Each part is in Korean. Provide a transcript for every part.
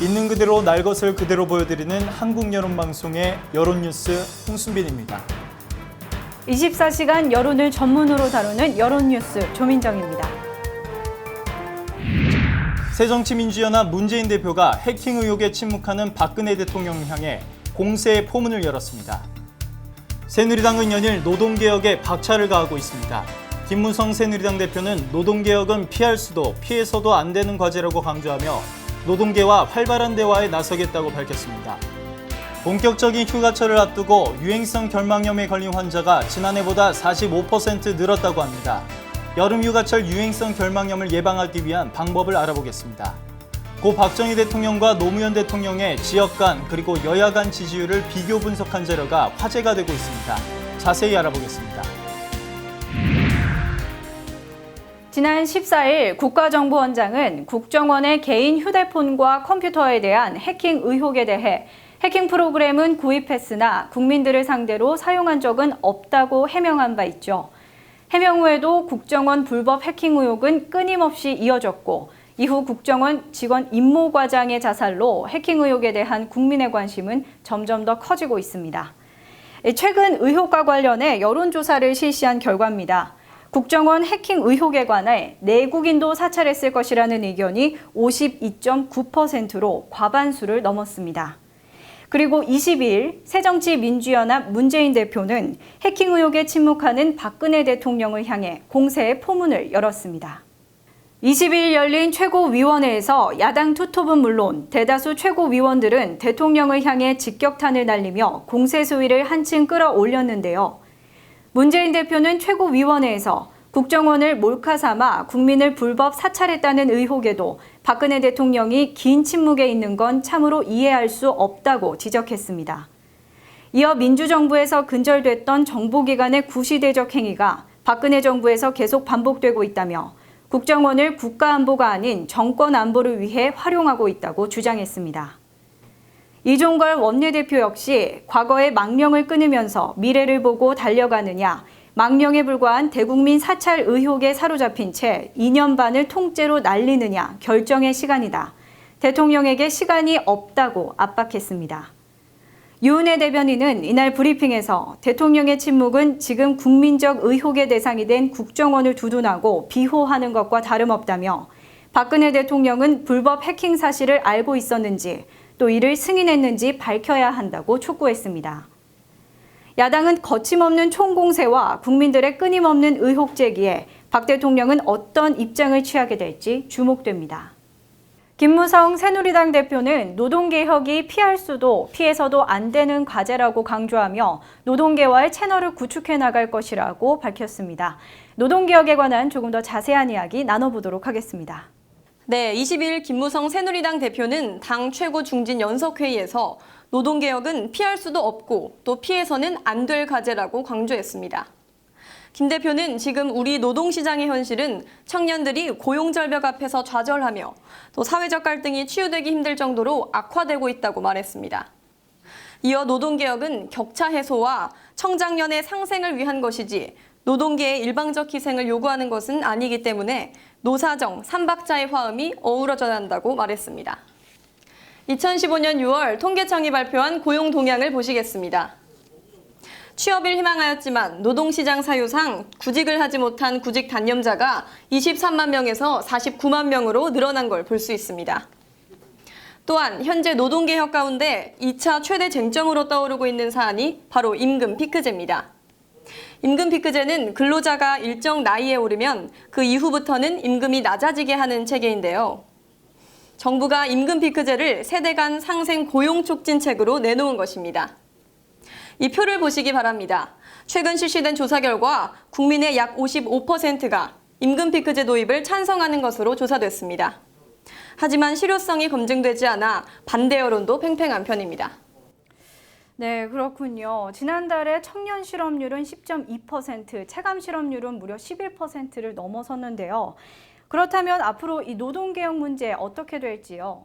있는 그대로 날 것을 그대로 보여드리는 한국 여론방송의 여론뉴스 홍순빈입니다. 24시간 여론을 전문으로 다루는 여론뉴스 조민정입니다. 새정치민주연합 문재인 대표가 해킹 의혹에 침묵하는 박근혜 대통령을 향해 공세의 포문을 열었습니다. 새누리당은 연일 노동개혁에 박차를 가하고 있습니다. 김무성 새누리당 대표는 노동개혁은 피할 수도 피해서도 안 되는 과제라고 강조하며 노동계와 활발한 대화에 나서겠다고 밝혔습니다. 본격적인 휴가철을 앞두고 유행성 결막염에 걸린 환자가 지난해보다 45% 늘었다고 합니다. 여름 휴가철 유행성 결막염을 예방하기 위한 방법을 알아보겠습니다. 고 박정희 대통령과 노무현 대통령의 지역 간 그리고 여야 간 지지율을 비교 분석한 자료가 화제가 되고 있습니다. 자세히 알아보겠습니다. 지난 14일 국가정보원장은 국정원의 개인 휴대폰과 컴퓨터에 대한 해킹 의혹에 대해 해킹 프로그램은 구입했으나 국민들을 상대로 사용한 적은 없다고 해명한 바 있죠. 해명 후에도 국정원 불법 해킹 의혹은 끊임없이 이어졌고 이후 국정원 직원 임모 과장의 자살로 해킹 의혹에 대한 국민의 관심은 점점 더 커지고 있습니다. 최근 의혹과 관련해 여론조사를 실시한 결과입니다. 국정원 해킹 의혹에 관해 내국인도 사찰했을 것이라는 의견이 52.9%로 과반수를 넘었습니다. 그리고 22일 새정치민주연합 문재인 대표는 해킹 의혹에 침묵하는 박근혜 대통령을 향해 공세의 포문을 열었습니다. 22일 열린 최고위원회에서 야당 투톱은 물론 대다수 최고위원들은 대통령을 향해 직격탄을 날리며 공세 수위를 한층 끌어올렸는데요. 문재인 대표는 최고위원회에서 국정원을 몰카 삼아 국민을 불법 사찰했다는 의혹에도 박근혜 대통령이 긴 침묵에 있는 건 참으로 이해할 수 없다고 지적했습니다. 이어 민주정부에서 근절됐던 정보기관의 구시대적 행위가 박근혜 정부에서 계속 반복되고 있다며 국정원을 국가안보가 아닌 정권안보를 위해 활용하고 있다고 주장했습니다. 이종걸 원내대표 역시 과거의 망령을 끊으면서 미래를 보고 달려가느냐, 망령에 불과한 대국민 사찰 의혹에 사로잡힌 채 2년 반을 통째로 날리느냐 결정의 시간이다. 대통령에게 시간이 없다고 압박했습니다. 유은혜 대변인은 이날 브리핑에서 대통령의 침묵은 지금 국민적 의혹의 대상이 된 국정원을 두둔하고 비호하는 것과 다름없다며 박근혜 대통령은 불법 해킹 사실을 알고 있었는지 또 이를 승인했는지 밝혀야 한다고 촉구했습니다. 야당은 거침없는 총공세와 국민들의 끊임없는 의혹 제기에 박 대통령은 어떤 입장을 취하게 될지 주목됩니다. 김무성 새누리당 대표는 노동개혁이 피할 수도 피해서도 안 되는 과제라고 강조하며 노동계와의 채널을 구축해 나갈 것이라고 밝혔습니다. 노동개혁에 관한 조금 더 자세한 이야기 나눠보도록 하겠습니다. 네, 22일 김무성 새누리당 대표는 당 최고 중진 연석회의에서 노동개혁은 피할 수도 없고 또 피해서는 안 될 과제라고 강조했습니다. 김 대표는 지금 우리 노동시장의 현실은 청년들이 고용절벽 앞에서 좌절하며 또 사회적 갈등이 치유되기 힘들 정도로 악화되고 있다고 말했습니다. 이어 노동개혁은 격차 해소와 청장년의 상생을 위한 것이지 노동계의 일방적 희생을 요구하는 것은 아니기 때문에 노사정, 삼박자의 화음이 어우러져야 한다고 말했습니다. 2015년 6월 통계청이 발표한 고용 동향을 보시겠습니다. 취업을 희망하였지만 노동시장 사유상 구직을 하지 못한 구직 단념자가 23만 명에서 49만 명으로 늘어난 걸 볼 수 있습니다. 또한 현재 노동개혁 가운데 2차 최대 쟁점으로 떠오르고 있는 사안이 바로 임금 피크제입니다. 임금 피크제는 근로자가 일정 나이에 오르면 그 이후부터는 임금이 낮아지게 하는 체계인데요. 정부가 임금 피크제를 세대 간 상생 고용 촉진책으로 내놓은 것입니다. 이 표를 보시기 바랍니다. 최근 실시된 조사 결과 국민의 약 55%가 임금 피크제 도입을 찬성하는 것으로 조사됐습니다. 하지만 실효성이 검증되지 않아 반대 여론도 팽팽한 편입니다. 네, 그렇군요. 지난달에 청년 실업률은 10.2%, 체감 실업률은 무려 11%를 넘어섰는데요. 그렇다면 앞으로 이 노동개혁 문제 어떻게 될지요?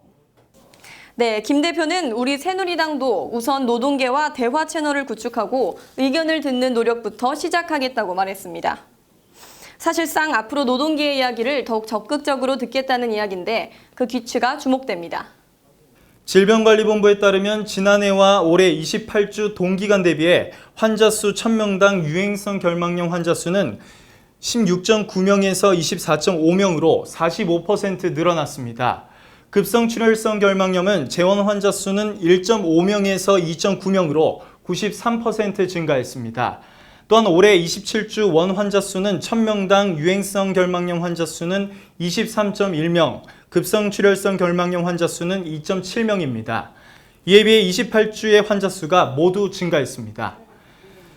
네, 김 대표는 우리 새누리당도 우선 노동계와 대화 채널을 구축하고 의견을 듣는 노력부터 시작하겠다고 말했습니다. 사실상 앞으로 노동계의 이야기를 더욱 적극적으로 듣겠다는 이야기인데 그 귀추가 주목됩니다. 질병관리본부에 따르면 지난해와 올해 28주 동기간 대비해 환자 수 1000명당 유행성 결막염 환자 수는 16.9명에서 24.5명으로 45% 늘어났습니다. 급성출혈성 결막염은 재원 환자 수는 1.5명에서 2.9명으로 93% 증가했습니다. 또한 올해 27주 원 환자 수는 1000명당 유행성 결막염 환자 수는 23.1명, 급성출혈성 결막염 환자 수는 2.7명입니다. 이에 비해 28주의 환자 수가 모두 증가했습니다.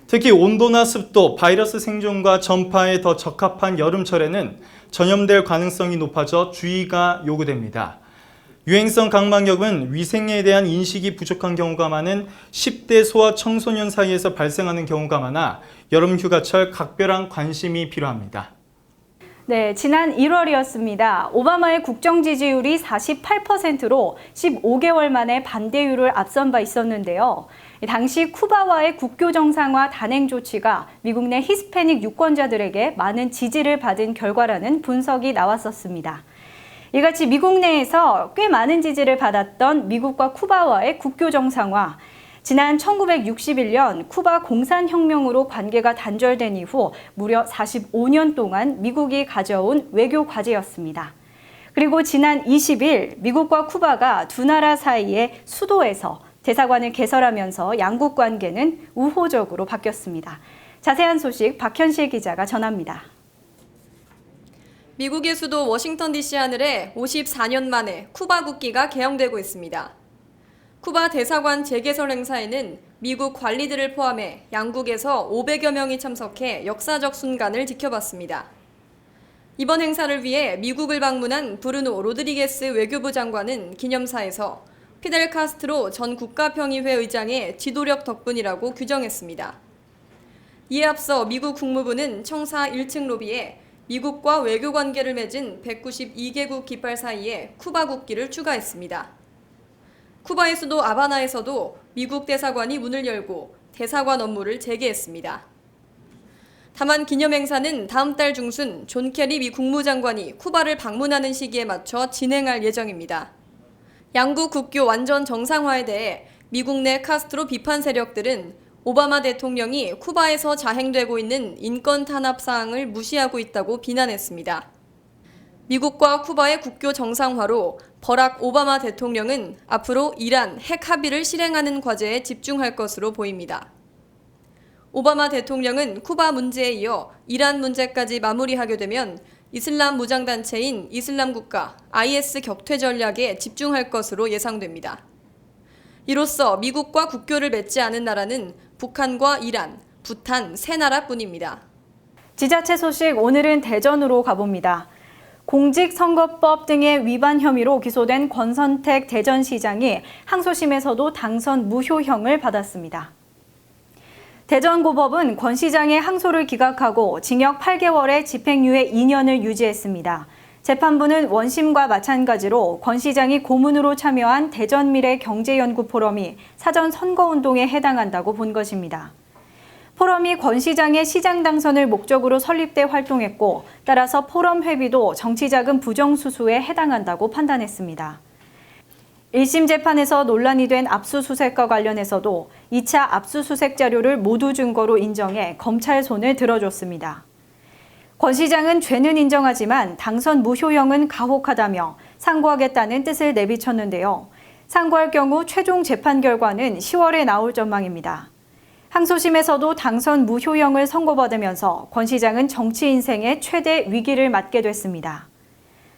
특히 온도나 습도, 바이러스 생존과 전파에 더 적합한 여름철에는 전염될 가능성이 높아져 주의가 요구됩니다. 유행성 각막염은 위생에 대한 인식이 부족한 경우가 많은 10대 소아 청소년 사이에서 발생하는 경우가 많아 여름 휴가철 각별한 관심이 필요합니다. 네, 지난 1월이었습니다. 오바마의 국정 지지율이 48%로 15개월 만에 반대율을 앞선 바 있었는데요. 당시 쿠바와의 국교 정상화 단행 조치가 미국 내 히스패닉 유권자들에게 많은 지지를 받은 결과라는 분석이 나왔었습니다. 이같이 미국 내에서 꽤 많은 지지를 받았던 미국과 쿠바와의 국교 정상화, 지난 1961년 쿠바 공산혁명으로 관계가 단절된 이후 무려 45년 동안 미국이 가져온 외교 과제였습니다. 그리고 지난 20일 미국과 쿠바가 두 나라 사이의 수도에서 대사관을 개설하면서 양국 관계는 우호적으로 바뀌었습니다. 자세한 소식 박현실 기자가 전합니다. 미국의 수도 워싱턴 DC 하늘에 54년 만에 쿠바 국기가 개영되고 있습니다. 쿠바 대사관 재개설 행사에는 미국 관리들을 포함해 양국에서 500여 명이 참석해 역사적 순간을 지켜봤습니다. 이번 행사를 위해 미국을 방문한 브루노 로드리게스 외교부 장관은 기념사에서 피델 카스트로 전 국가평의회 의장의 지도력 덕분이라고 규정했습니다. 이에 앞서 미국 국무부는 청사 1층 로비에 미국과 외교 관계를 맺은 192개국 깃발 사이에 쿠바 국기를 추가했습니다. 쿠바의 수도 아바나에서도 미국 대사관이 문을 열고 대사관 업무를 재개했습니다. 다만 기념행사는 다음 달 중순 존 케리 미 국무장관이 쿠바를 방문하는 시기에 맞춰 진행할 예정입니다. 양국 국교 완전 정상화에 대해 미국 내 카스트로 비판 세력들은 오바마 대통령이 쿠바에서 자행되고 있는 인권 탄압 사항을 무시하고 있다고 비난했습니다. 미국과 쿠바의 국교 정상화로 버락 오바마 대통령은 앞으로 이란 핵 합의를 실행하는 과제에 집중할 것으로 보입니다. 오바마 대통령은 쿠바 문제에 이어 이란 문제까지 마무리하게 되면 이슬람 무장단체인 이슬람 국가 IS 격퇴 전략에 집중할 것으로 예상됩니다. 이로써 미국과 국교를 맺지 않은 나라는 북한과 이란, 부탄 세 나라뿐입니다. 지자체 소식 오늘은 대전으로 가봅니다. 공직선거법 등의 위반 혐의로 기소된 권선택 대전시장이 항소심에서도 당선 무효형을 받았습니다. 대전고법은 권 시장의 항소를 기각하고 징역 8개월에 집행유예 2년을 유지했습니다. 재판부는 원심과 마찬가지로 권 시장이 고문으로 참여한 대전미래경제연구포럼이 사전 선거운동에 해당한다고 본 것입니다. 포럼이 권 시장의 시장 당선을 목적으로 설립돼 활동했고 따라서 포럼 회비도 정치자금 부정수수에 해당한다고 판단했습니다. 1심 재판에서 논란이 된 압수수색과 관련해서도 2차 압수수색 자료를 모두 증거로 인정해 검찰 손을 들어줬습니다. 권 시장은 죄는 인정하지만 당선 무효형은 가혹하다며 상고하겠다는 뜻을 내비쳤는데요. 상고할 경우 최종 재판 결과는 10월에 나올 전망입니다. 항소심에서도 당선 무효형을 선고받으면서 권 시장은 정치 인생의 최대 위기를 맞게 됐습니다.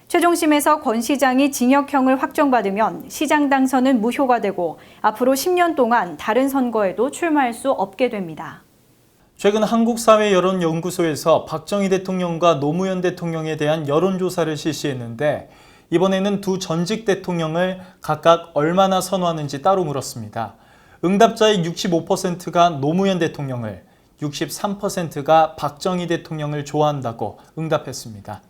최종심에서 권 시장이 징역형을 확정받으면 시장 당선은 무효가 되고 앞으로 10년 동안 다른 선거에도 출마할 수 없게 됩니다. 최근 한국사회여론연구소에서 박정희 대통령과 노무현 대통령에 대한 여론조사를 실시했는데 이번에는 두 전직 대통령을 각각 얼마나 선호하는지 따로 물었습니다. 응답자의 65%가 노무현 대통령을, 63%가 박정희 대통령을 좋아한다고 응답했습니다.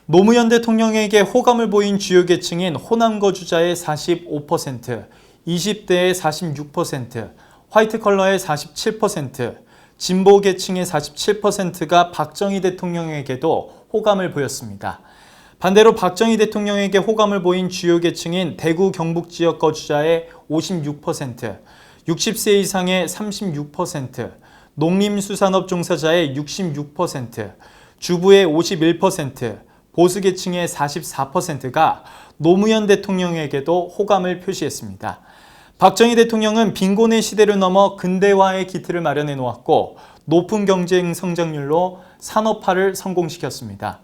노무현 대통령에게 호감을 보인 주요 계층인 호남 거주자의 45%, 20대의 46%, 화이트 컬러의 47%, 진보 계층의 47%가 박정희 대통령에게도 호감을 보였습니다. 반대로 박정희 대통령에게 호감을 보인 주요 계층인 대구 경북 지역 거주자의 56%, 60세 이상의 36%, 농림수산업 종사자의 66%, 주부의 51%, 보수계층의 44%가 노무현 대통령에게도 호감을 표시했습니다. 박정희 대통령은 빈곤의 시대를 넘어 근대화의 기틀을 마련해 놓았고 높은 경쟁 성장률로 산업화를 성공시켰습니다.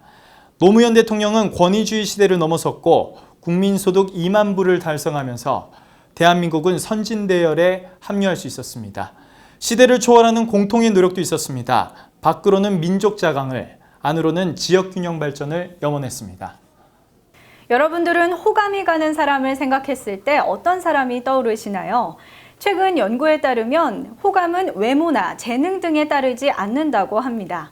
노무현 대통령은 권위주의 시대를 넘어섰고 국민소득 2만 불을 달성하면서 대한민국은 선진대열에 합류할 수 있었습니다. 시대를 초월하는 공통의 노력도 있었습니다. 밖으로는 민족 자강을, 안으로는 지역 균형 발전을 염원했습니다. 여러분들은 호감이 가는 사람을 생각했을 때 어떤 사람이 떠오르시나요? 최근 연구에 따르면 호감은 외모나 재능 등에 따르지 않는다고 합니다.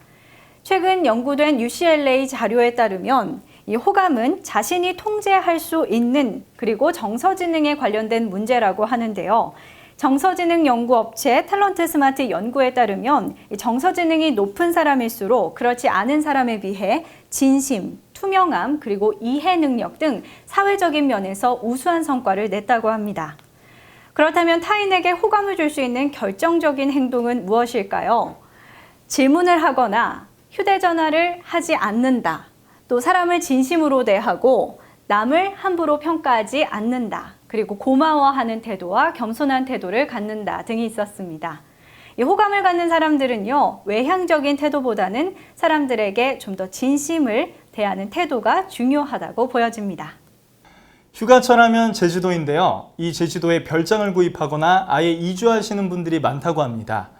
최근 연구된 UCLA 자료에 따르면 이 호감은 자신이 통제할 수 있는 그리고 정서지능에 관련된 문제라고 하는데요. 정서지능 연구업체 탤런트 스마트 연구에 따르면 정서지능이 높은 사람일수록 그렇지 않은 사람에 비해 진심, 투명함, 그리고 이해 능력 등 사회적인 면에서 우수한 성과를 냈다고 합니다. 그렇다면 타인에게 호감을 줄 수 있는 결정적인 행동은 무엇일까요? 질문을 하거나 휴대전화를 하지 않는다. 또 사람을 진심으로 대하고 남을 함부로 평가하지 않는다. 그리고 고마워하는 태도와 겸손한 태도를 갖는다 등이 있었습니다. 이 호감을 갖는 사람들은요, 외향적인 태도보다는 사람들에게 좀 더 진심을 대하는 태도가 중요하다고 보여집니다. 휴가철하면 제주도인데요. 이 제주도에 별장을 구입하거나 아예 이주하시는 분들이 많다고 합니다.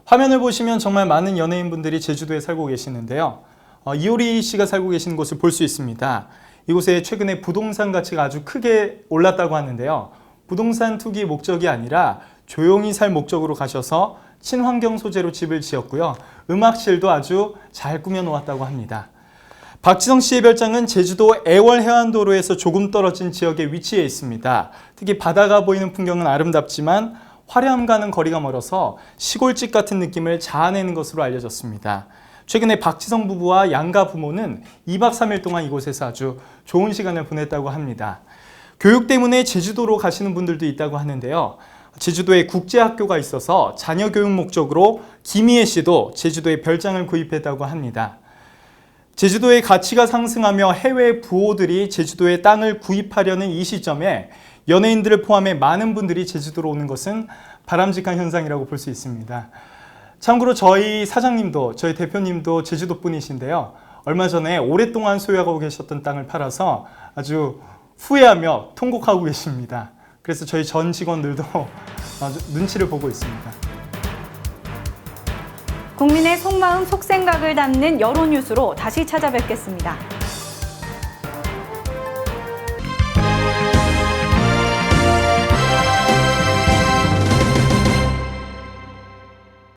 화면을 보시면 정말 많은 연예인분들이 제주도에 살고 계시는데요. 이효리 씨가 살고 계시는 곳을 볼 수 있습니다. 이곳에 최근에 부동산 가치가 아주 크게 올랐다고 하는데요. 부동산 투기 목적이 아니라 조용히 살 목적으로 가셔서 친환경 소재로 집을 지었고요. 음악실도 아주 잘 꾸며놓았다고 합니다. 박지성 씨의 별장은 제주도 애월 해안도로에서 조금 떨어진 지역에 위치해 있습니다. 특히 바다가 보이는 풍경은 아름답지만 화려함과는 거리가 멀어서 시골집 같은 느낌을 자아내는 것으로 알려졌습니다. 최근에 박지성 부부와 양가 부모는 2박 3일 동안 이곳에서 아주 좋은 시간을 보냈다고 합니다. 교육 때문에 제주도로 가시는 분들도 있다고 하는데요. 제주도에 국제학교가 있어서 자녀 교육 목적으로 김희애 씨도 제주도에 별장을 구입했다고 합니다. 제주도의 가치가 상승하며 해외 부호들이 제주도에 땅을 구입하려는 이 시점에 연예인들을 포함해 많은 분들이 제주도로 오는 것은 바람직한 현상이라고 볼 수 있습니다. 참고로 저희 사장님도, 저희 대표님도 제주도 분이신데요. 얼마 전에 오랫동안 소유하고 계셨던 땅을 팔아서 아주 후회하며 통곡하고 계십니다. 그래서 저희 전 직원들도 아주 눈치를 보고 있습니다. 국민의 속마음, 속생각을 담는 여론 뉴스로 다시 찾아뵙겠습니다.